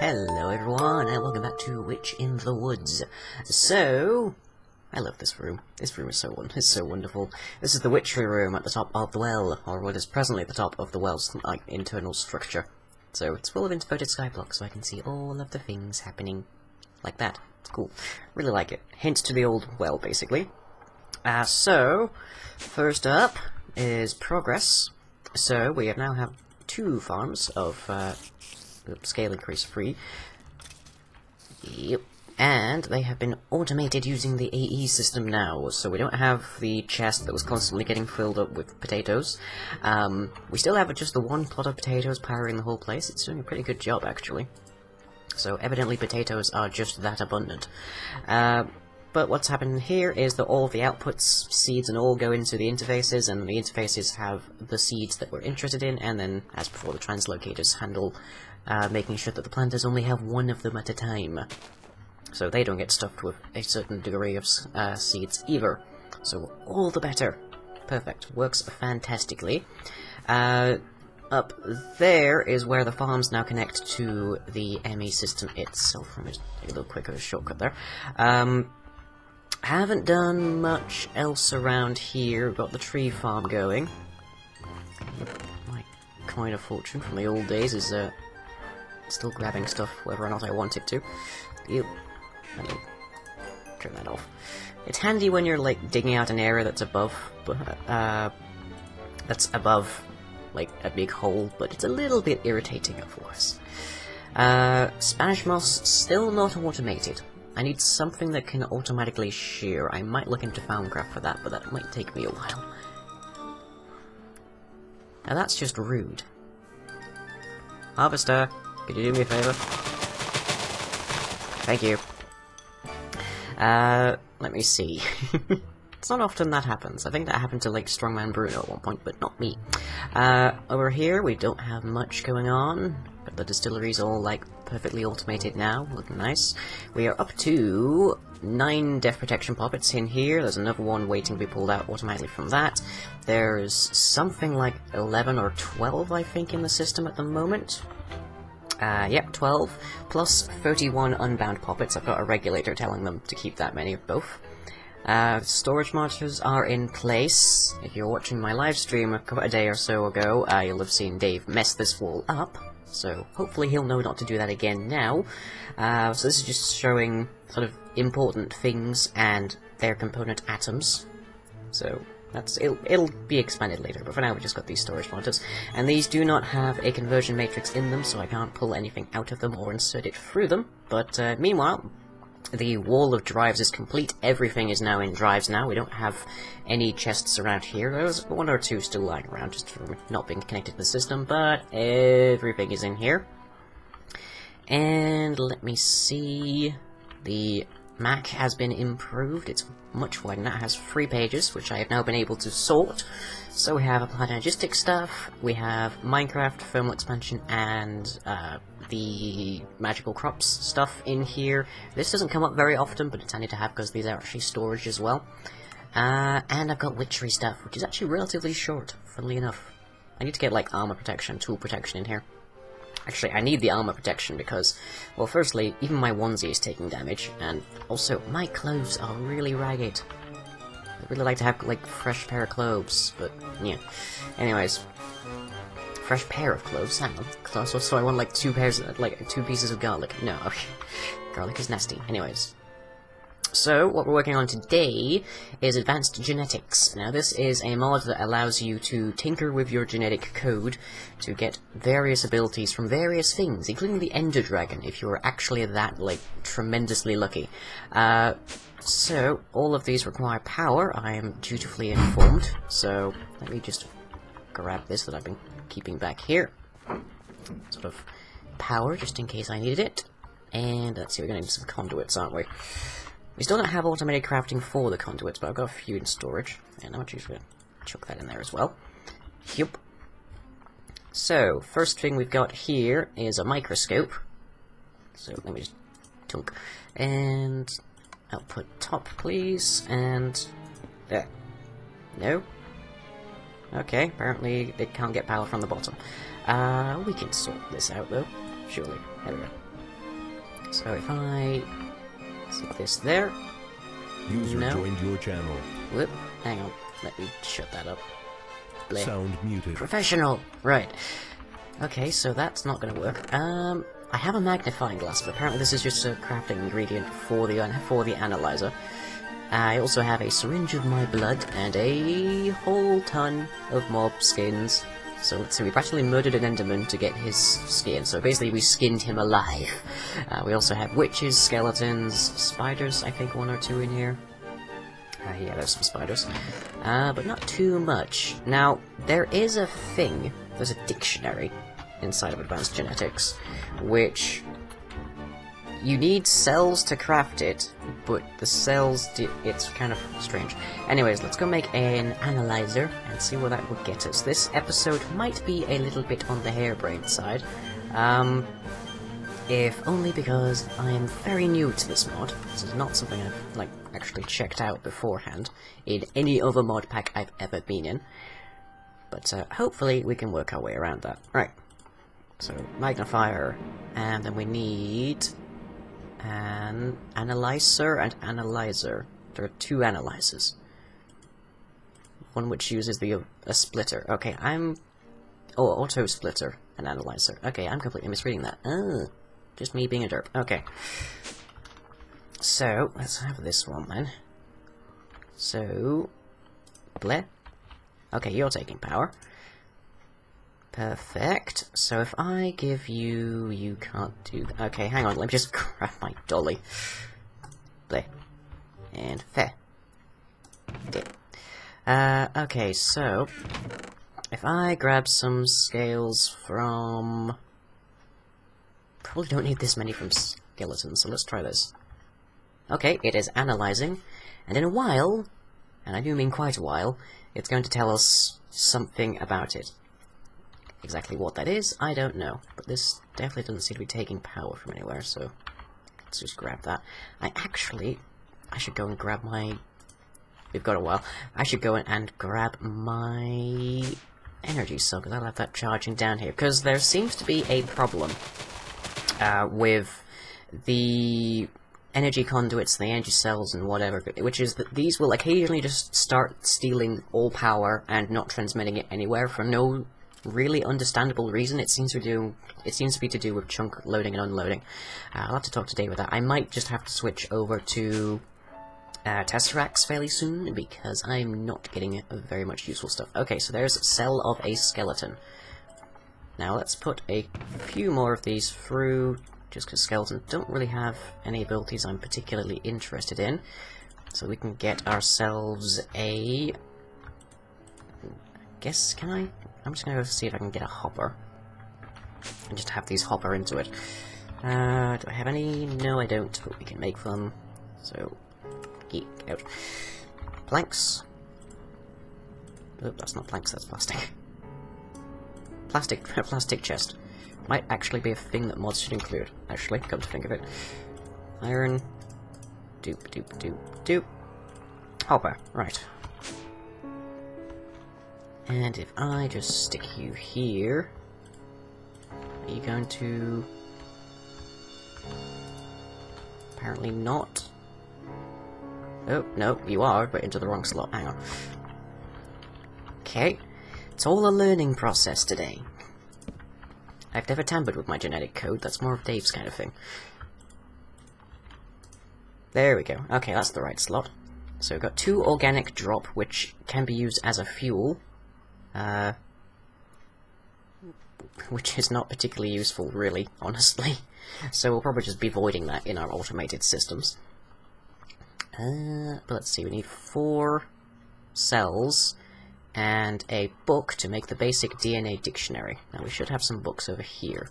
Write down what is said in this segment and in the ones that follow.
Hello everyone, and welcome back to Witch in the Woods. So, I love this room. This room is so wonderful. This is the Witchery room at the top of the well, or what is presently at the top of the well's like internal structure. So it's full of inverted skyblocks, so I can see all of the things happening like that. It's cool. Really like it. Hints to the old well, basically. So, first up is progress. So we now have 2 farms of scale increase free. Yep. And they have been automated using the AE system now, so we don't have the chest that was constantly getting filled up with potatoes. We still have just the 1 plot of potatoes powering the whole place. It's doing a pretty good job, actually. So evidently potatoes are just that abundant. But what's happened here is that all of the outputs, seeds and all, go into the interfaces, and the interfaces have the seeds that we're interested in, and then, as before, the translocators handle making sure that the planters only have 1 of them at a time. So they don't get stuffed with a certain degree of seeds either. So all the better. Perfect. Works fantastically. Up there is where the farms now connect to the ME system itself. Let me just take a little quicker shortcut there. Haven't done much else around here. We've got the tree farm going. My coin of fortune from the old days is still grabbing stuff whether or not I want it to. Ew. I mean, turn that off. It's handy when you're like digging out an area that's above, like a big hole, but it's a little bit irritating, of course. Spanish moss still not automated. I need something that can automatically shear. I might look into Foundcraft for that, but that might take me a while. Now that's just rude. Harvester, could you do me a favor? Thank you. Let me see. It's not often that happens. I think that happened to, like, Strongman Bruno at one point, but not me. Over here, we don't have much going on, but the distillery's all, like, perfectly automated now, looking nice. We are up to 9 death protection poppets in here. There's another one waiting to be pulled out automatically from that. There's something like 11 or 12, I think, in the system at the moment. Yep, 12, plus 31 unbound poppets. I've got a regulator telling them to keep that many of both. Storage monitors are in place. If you're watching my live stream a day or so ago, you'll have seen Dave mess this wall up, so hopefully he'll know not to do that again now. So this is just showing sort of important things and their component atoms. So it'll be expanded later, but for now we just got these storage monitors. And these do not have a conversion matrix in them, so I can't pull anything out of them or insert it through them. But meanwhile, the wall of drives is complete. Everything is now in drives now. We don't have any chests around here. There's 1 or 2 still lying around just from not being connected to the system, but everything is in here. And let me see. The Mac has been improved. It's much wider now. It has 3 pages, which I have now been able to sort. So we have applied energistic stuff, we have Minecraft, thermal expansion, and the magical crops stuff in here. This doesn't come up very often, but it's handy to have because these are actually storage as well. And I've got Witchery stuff, which is actually relatively short, funnily enough. I need to get, like, armor protection, tool protection in here. Actually, I need the armor protection because, well, firstly, even my onesie is taking damage, and also, my clothes are really ragged. I'd really like to have, like, fresh pair of clothes, but, yeah. Anyways, fresh pair of clothes? Hang on. So I want, like, 2 pairs, like, 2 pieces of garlic. No, okay. Garlic is nasty. Anyways. So, what we're working on today is Advanced Genetics. Now, this is a mod that allows you to tinker with your genetic code to get various abilities from various things, including the Ender Dragon, if you're actually that, like, tremendously lucky. So, all of these require power, I am dutifully informed, so let me just grab this that I've been keeping back here. Sort of power, just in case I needed it. And, let's see, we're going to need some conduits, aren't we? We still don't have automated crafting for the conduits, but I've got a few in storage, and I'm just going to chuck that in there as well. Yup. So, first thing we've got here is a microscope. So, let me just tunk. And output top, please, and there. No? Okay, apparently it can't get power from the bottom. We can sort this out, though. Surely. There we go. So if I stick this there... User joined your channel. Whoop, hang on. Let me shut that up. Bleh. Sound muted. Professional! Right. Okay, so that's not gonna work. I have a magnifying glass, but apparently this is just a crafting ingredient for the analyzer. I also have a syringe of my blood and a whole ton of mob skins. So let's see, we've actually murdered an enderman to get his skin, so basically we skinned him alive. We also have witches, skeletons, spiders, I think 1 or 2 in here. Yeah, there's some spiders. But not too much. Now, there is a thing, there's a dictionary inside of Advanced Genetics, which... you need cells to craft it, but the cells it's kind of strange. Anyways, let's go make an analyzer and see where that would get us. This episode might be a little bit on the harebrained side, if only because I am very new to this mod. This is not something I've, like, actually checked out beforehand in any other mod pack I've ever been in. But, hopefully we can work our way around that. Right. So, magnifier, and then we need... an analyzer and analyzer. There are 2 analyzers. One which uses a splitter. Okay, oh, auto splitter and analyzer. Okay, I'm completely misreading that. Oh, just me being a derp. Okay. So, let's have this one then. So, bleh. Okay, you're taking power. Perfect. So if I give you... you can't do that. Okay, hang on, let me just grab my dolly. Bleh. And fair. Dip. Okay, so... if I grab some scales from... probably don't need this many from skeletons, so let's try this. Okay, it is analyzing, and in a while, and I do mean quite a while, it's going to tell us something about it. Exactly what that is, I don't know. But this definitely doesn't seem to be taking power from anywhere, so let's just grab that. I should go and grab my... we've got a while. I should go and grab my energy cell, because I'll have that charging down here. Because there seems to be a problem with the energy conduits, the energy cells, and whatever, which is that these will occasionally just start stealing all power and not transmitting it anywhere for no really understandable reason. It seems to be to do with chunk loading and unloading. I'll have to talk to Dave with that. I might just have to switch over to Tesseracts fairly soon, because I'm not getting very much useful stuff. Okay, so there's a cell of a skeleton. Now let's put a few more of these through, just because skeletons don't really have any abilities I'm particularly interested in. So we can get ourselves a... guess, can I? I'm just gonna go see if I can get a hopper. And just have these hopper into it. Do I have any? No, I don't, but we can make them. So, geek out. Planks. Oh, that's not planks, that's plastic. Plastic chest. Might actually be a thing that mods should include, actually, come to think of it. Iron. Doop. Hopper, right. And if I just stick you here, are you going to... apparently not. Oh, no, you are, but into the wrong slot. Hang on. Okay. It's all a learning process today. I've never tampered with my genetic code, that's more of Dave's kind of thing. There we go. Okay, that's the right slot. So we've got 2 organic drop, which can be used as a fuel. Which is not particularly useful, really, honestly. So we'll probably just be voiding that in our automated systems. But let's see, we need 4 cells and a book to make the basic DNA dictionary. Now we should have some books over here.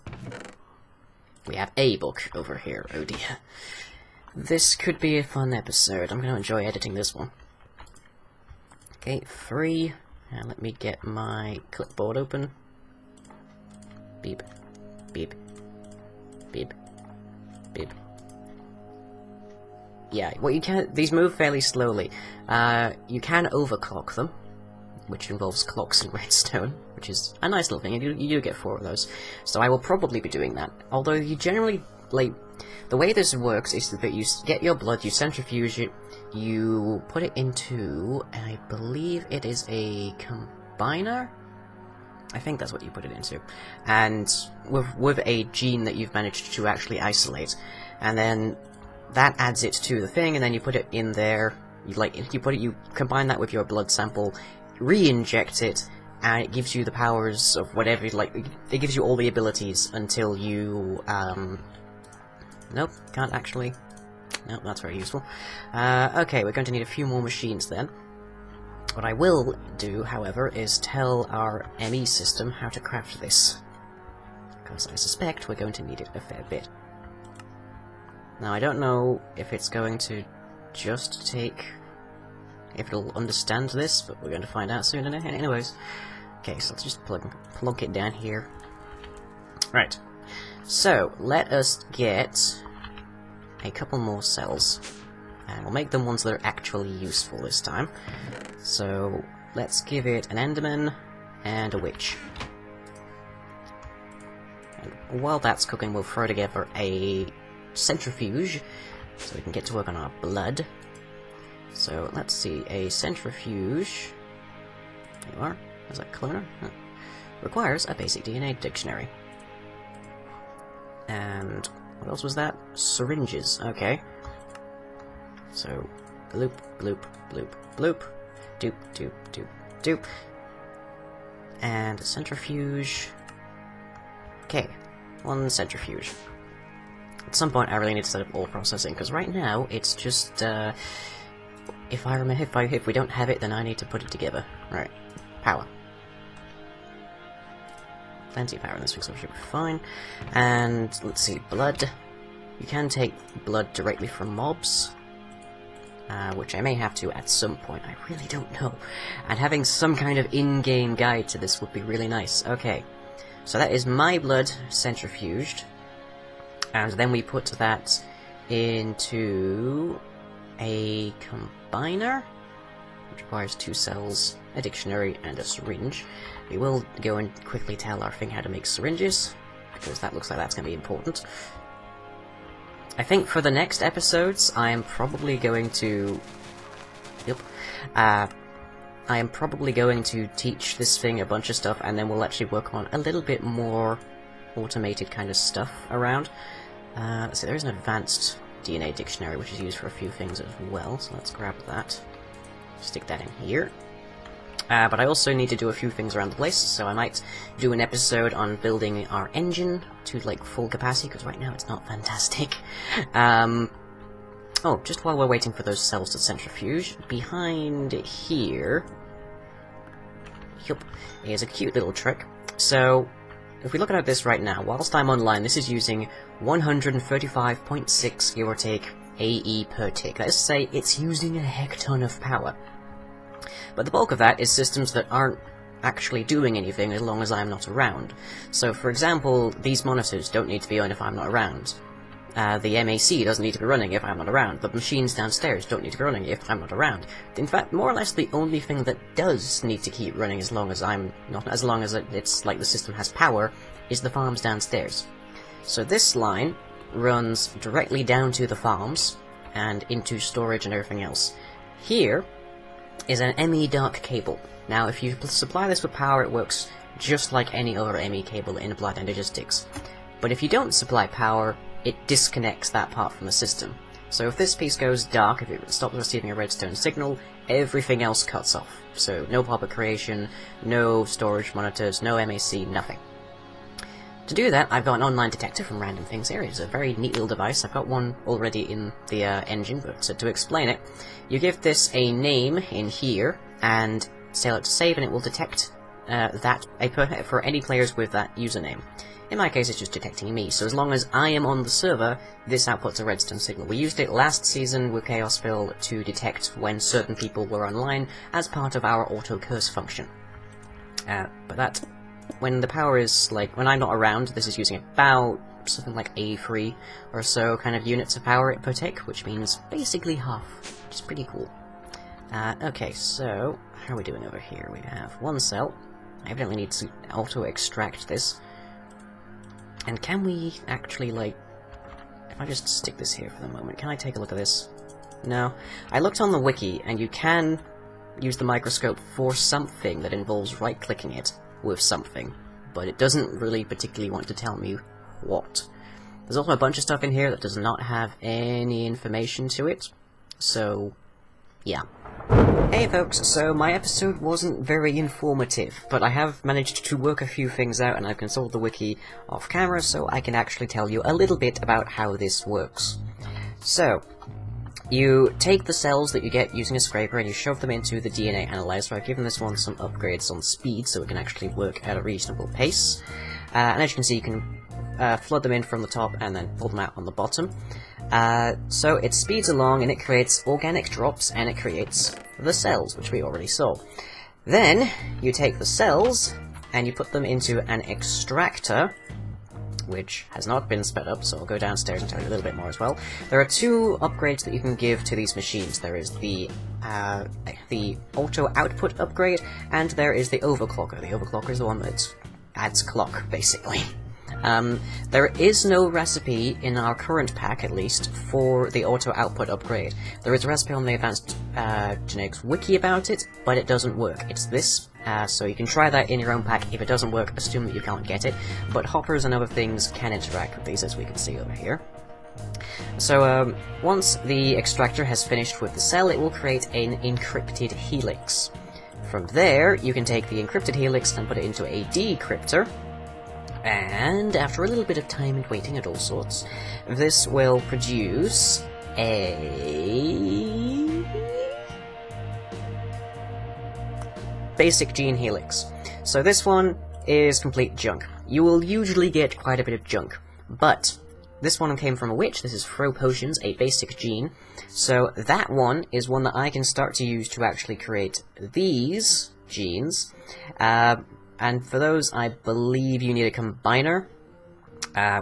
We have a book over here, oh dear. This could be a fun episode. I'm going to enjoy editing this one. Okay, 3... and let me get my clipboard open. Beep. Beep. Beep. Beep. Yeah, well you can... these move fairly slowly. You can overclock them, which involves clocks and redstone, which is a nice little thing. You do get 4 of those. So I will probably be doing that. Although you generally like, the way this works is that you get your blood, you centrifuge it, you put it into, I believe it is a combiner? I think that's what you put it into. And with a gene that you've managed to actually isolate. And then that adds it to the thing, and then you put it in there, you combine that with your blood sample, re-inject it, and it gives you the powers of whatever, it gives you all the abilities until you, nope, can't actually. Nope, that's very useful. Okay, we're going to need a few more machines then. What I will do, however, is tell our ME system how to craft this. Because I suspect we're going to need it a fair bit. Now, I don't know if it's going to just take... if it'll understand this, but we're going to find out soon. Anyways. Okay, so let's just plunk it down here. Right. So, let us get a couple more cells. And we'll make them ones that are actually useful this time. So, let's give it an Enderman and a Witch. And while that's cooking, we'll throw together a centrifuge, so we can get to work on our blood. So, let's see, a centrifuge... There you are. Is that cloner? Huh. Requires a basic DNA dictionary. And what else was that? Syringes, okay. So, bloop, bloop, bloop, bloop, doop, doop, doop, doop. And a centrifuge. Okay, one centrifuge. At some point I really need to set up all processing, because right now it's just, if we don't have it, then I need to put it together. Right, power. Plenty of power in this thing, so it should be fine. And, let's see, blood. You can take blood directly from mobs. Which I may have to at some point, I really don't know. And having some kind of in-game guide to this would be really nice. Okay, so that is my blood centrifuged. And then we put that into a combiner, which requires 2 cells, a dictionary, and a syringe. We will go and quickly tell our thing how to make syringes, because that looks like that's going to be important. I think for the next episodes, I am probably going to... Yep. I am probably going to teach this thing a bunch of stuff, and then we'll actually work on a little bit more automated kind of stuff around. Let's see, there is an advanced DNA dictionary, which is used for a few things as well, so let's grab that. Stick that in here. But I also need to do a few things around the place, so I might do an episode on building our engine to, like, full capacity, because right now it's not fantastic. Oh, just while we're waiting for those cells to centrifuge, behind here... Yup, is a cute little trick. So, if we look at this right now, whilst I'm online, this is using 135.6, give or take, AE per tick. Let's say it's using a heck ton of power. But the bulk of that is systems that aren't actually doing anything as long as I'm not around. So, for example, these monitors don't need to be on if I'm not around. The MAC doesn't need to be running if I'm not around. The machines downstairs don't need to be running if I'm not around. In fact, more or less the only thing that does need to keep running as long as I'm not, as long as it's like the system has power, is the farms downstairs. So this line runs directly down to the farms, and into storage and everything else. Here is an ME dark cable. Now, if you supply this with power, it works just like any other ME cable in Blood and Logistics. But if you don't supply power, it disconnects that part from the system. So if this piece goes dark, if it stops receiving a redstone signal, everything else cuts off. So no pop-up creation, no storage monitors, no MAC, nothing. To do that, I've got an online detector from Random Things here. It's a very neat little device. I've got one already in the engine, but to explain it, you give this a name in here, and tell it to save, and it will detect that for any players with that username. In my case, it's just detecting me, so as long as I am on the server, this outputs a redstone signal. We used it last season with Chaosville to detect when certain people were online as part of our auto-curse function. But that... when the power is, like, when I'm not around, this is using about something like A3 or so kind of units of power per tick, which means basically half, which is pretty cool. Okay, so, how are we doing over here? We have one cell. I evidently need to auto-extract this. And can we actually, like... I just stick this here for the moment, can I take a look at this? No. I looked on the wiki, and you can use the microscope for something that involves right-clicking it with something, but it doesn't really particularly want to tell me what. There's also a bunch of stuff in here that does not have any information to it, so yeah. Hey folks, so my episode wasn't very informative, but I have managed to work a few things out and I've consulted the wiki off camera, so I can actually tell you a little bit about how this works. So, you take the cells that you get using a scraper and you shove them into the DNA analyzer. I've given this one some upgrades on speed so it can actually work at a reasonable pace. And as you can see, you can flood them in from the top and then pull them out on the bottom. So it speeds along and it creates organic drops and it creates the cells, which we already saw. Then you take the cells and you put them into an extractor, which has not been sped up, so I'll go downstairs and tell you a little bit more as well. There are two upgrades that you can give to these machines. There is the auto-output upgrade, and there is the overclocker. The overclocker is the one that adds clock, basically. There is no recipe in our current pack, at least, for the auto-output upgrade. There is a recipe on the Advanced Genetics wiki about it, but it doesn't work. It's this, so you can try that in your own pack. If it doesn't work, assume that you can't get it, but hoppers and other things can interact with these, as we can see over here. So, once the extractor has finished with the cell, it will create an encrypted helix. From there, you can take the encrypted helix and put it into a decryptor, and after a little bit of time and waiting and all sorts, this will produce a basic gene helix. So this one is complete junk. You will usually get quite a bit of junk, but this one came from a witch. This is Throw Potions, a basic gene. So that one is one that I can start to use to actually create these genes. And for those, I believe you need a combiner,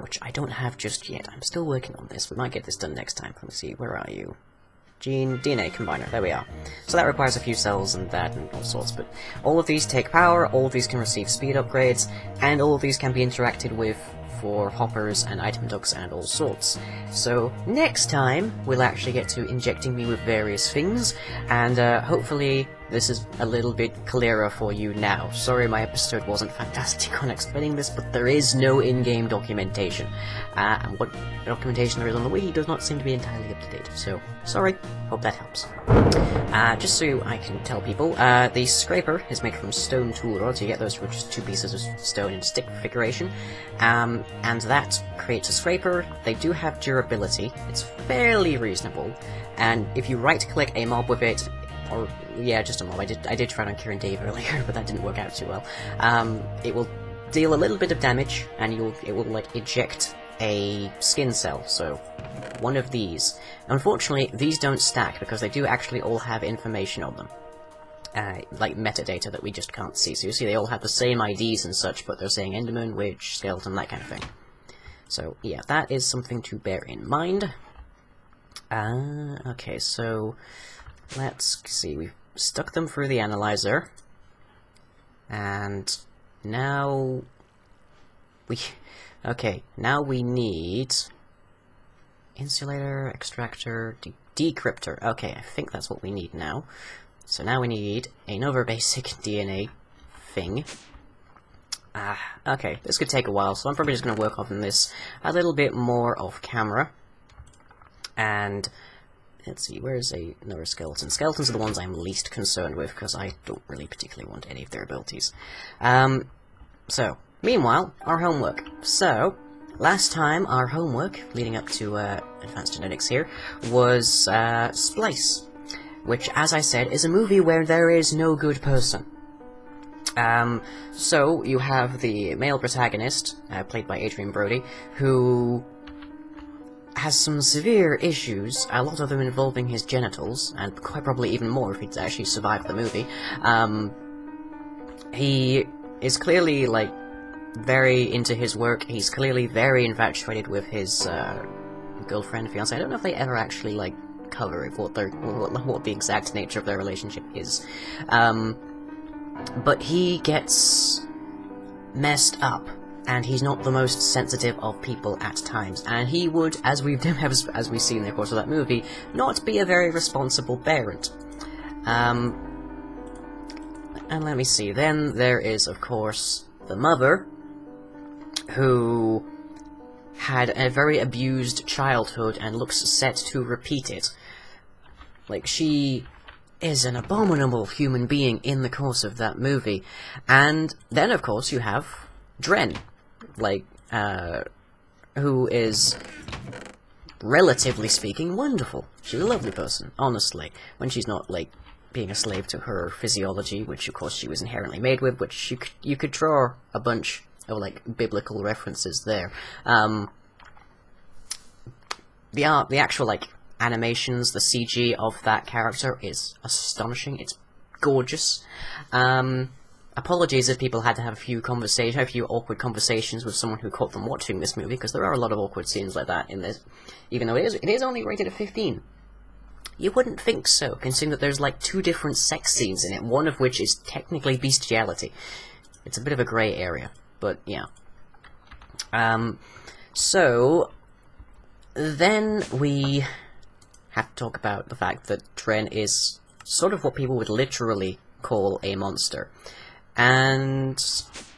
which I don't have just yet. I'm still working on this. We might get this done next time. Let me see, where are you? Gene, DNA combiner, there we are. So that requires a few cells and that and all sorts, but all of these take power, all of these can receive speed upgrades, and all of these can be interacted with for hoppers and item ducks and all sorts. So next time, we'll actually get to injecting me with various things, and hopefully this is a little bit clearer for you now. Sorry my episode wasn't fantastic on explaining this, but there is no in-game documentation. And what documentation there is on the wiki does not seem to be entirely up to date, so sorry, hope that helps. Just so I can tell people, the scraper is made from stone tool rods. You get those from just two pieces of stone in stick configuration, and that creates a scraper. They do have durability, it's fairly reasonable, and if you right-click a mob with it, or yeah, just a mob. I did try it on Kieran Dave earlier, but that didn't work out too well. It will deal a little bit of damage, and it will like eject a skin cell. So one of these. Unfortunately, these don't stack because they do actually all have information on them, like metadata that we just can't see. So you see, they all have the same IDs and such, but they're saying Enderman, Witch, Skeleton, that kind of thing. So yeah, that is something to bear in mind. Okay, so let's see, we've stuck them through the analyzer, and now now we need insulator, extractor, decryptor. Okay, I think that's what we need now. So now we need another basic DNA thing. Okay, this could take a while, so I'm probably just going to work on this a little bit more off camera. And let's see, where's another skeleton? Skeletons are the ones I'm least concerned with, because I don't really particularly want any of their abilities. So, meanwhile, our homework. So, last time, our homework, leading up to Advanced Genetics here, was Splice, which, as I said, is a movie where there is no good person. So, you have the male protagonist, played by Adrian Brody, who has some severe issues, a lot of them involving his genitals, and quite probably even more if he'd actually survived the movie. He is clearly, like, very into his work. He's clearly very infatuated with his girlfriend, fiancé. I don't know if they ever actually, like, cover what the exact nature of their relationship is. But he gets messed up, and he's not the most sensitive of people at times, and he would, as we've seen in the course of that movie, not be a very responsible parent. And let me see, then there is, of course, the mother, who had a very abused childhood and looks set to repeat it. Like, she is an abominable human being in the course of that movie. And then, of course, you have Dren, like, who is, relatively speaking, wonderful. She's a lovely person, honestly, when she's not, like, being a slave to her physiology, which, of course, she was inherently made with, which you could draw a bunch of, like, biblical references there. The actual, like, animations, the CG of that character is astonishing. It's gorgeous. Apologies if people had to have a few awkward conversations with someone who caught them watching this movie, because there are a lot of awkward scenes like that in this, even though it is only rated at 15. You wouldn't think so, considering that there's like 2 different sex scenes in it, one of which is technically bestiality. It's a bit of a grey area, but yeah. So then we have to talk about the fact that Dren is sort of what people would literally call a monster. And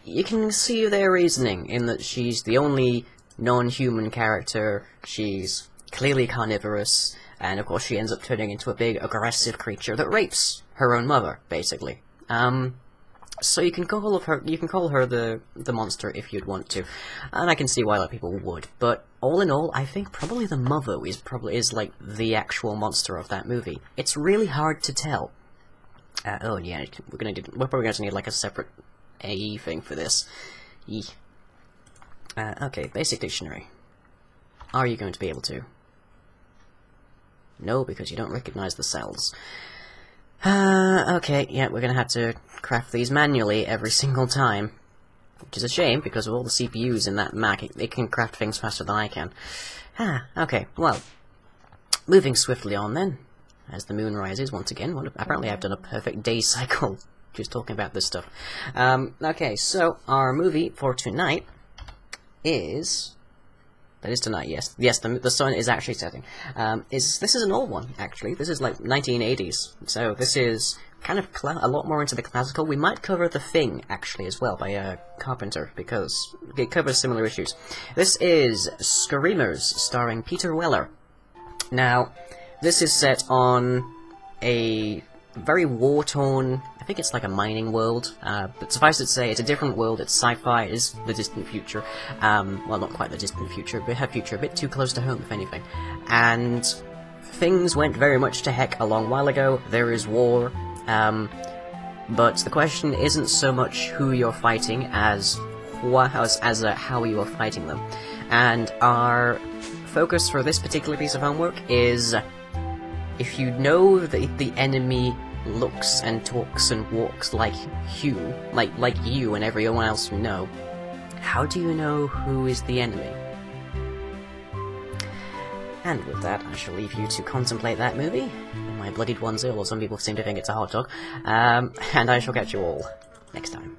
you can see their reasoning in that she's the only non-human character, she's clearly carnivorous, and of course she ends up turning into a big, aggressive creature that rapes her own mother, basically. So you can call her the monster if you'd want to, and I can see why a lot of people would. But all in all, I think probably the mother is like the actual monster of that movie. It's really hard to tell. Oh yeah, we're probably going to need like a separate AE thing for this. Okay, basic dictionary. Are you going to be able to? No, because you don't recognize the cells. Okay, yeah, we're gonna have to craft these manually every single time. Which is a shame, because of all the CPUs in that Mac, it can craft things faster than I can. Okay, well, moving swiftly on then, as the moon rises once again. Apparently I've done a perfect day cycle just talking about this stuff. Okay, so our movie for tonight is... That is tonight, yes. Yes, the sun is actually setting. This is an old one, actually. This is like 1980s. So this is kind of a lot more into the classical. We might cover The Thing, actually, as well, by Carpenter, because it covers similar issues. This is Screamers, starring Peter Weller. Now, this is set on a very war-torn, I think it's like a mining world, but suffice it to say, it's a different world, it's sci-fi, it is the distant future, well, not quite the distant future, but a future a bit too close to home, if anything, and things went very much to heck a long while ago, there is war, but the question isn't so much who you're fighting as how you are fighting them, and our focus for this particular piece of homework is... If you know that the enemy looks and talks and walks like you and everyone else you know, how do you know who is the enemy? And with that, I shall leave you to contemplate that movie, in my bloodied onesie, although some people seem to think it's a hot dog, and I shall catch you all next time.